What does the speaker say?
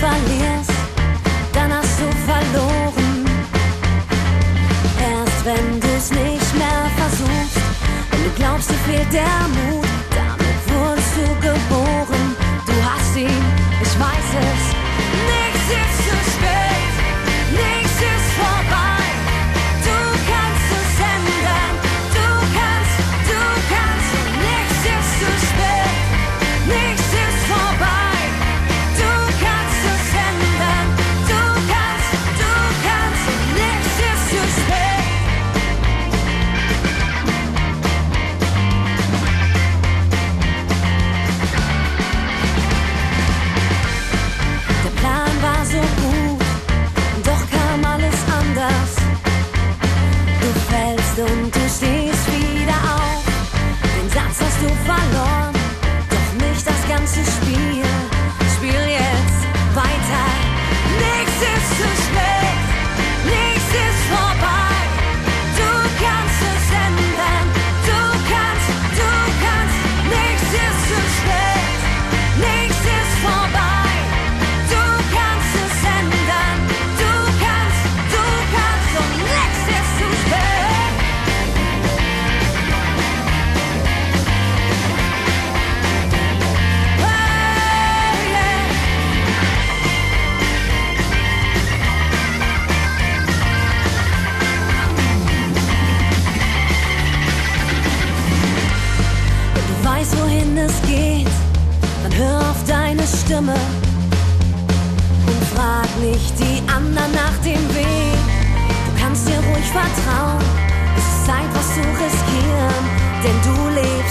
verlierst, dann hast du verloren. Erst wenn du's nicht mehr versuchst und du glaubst, dir fehlt der Mut, damit wurdest du geboren. Du hast ihn, ich weiß es. Nichts ist zu spät, nichts ist vorbei. Du kannst es ändern, du kannst und nichts ist zu spät, nichts ist vorbei. Du kannst es ändern, du kannst und nichts ist zu spät. Der Plan war so gut, doch kam alles anders. Du fällst und du stehst wieder auf. Den Satz hast du verloren, doch nicht das ganze Spiel. Spiel jetzt weiter. Nichts ist zu spät, nichts ist vorbei. Du kannst es ändern, du kannst, nichts ist zu spät, nichts ist vorbei. Du kannst es ändern, du kannst und nichts ist zu spät. Hey, yeah. Wenn du weißt, wohin es geht, dann hör auf deine Stimme und frag nicht die anderen nach dem Weg. Du kannst dir ruhig vertrauen, es ist Zeit, was zu riskieren, denn du lebst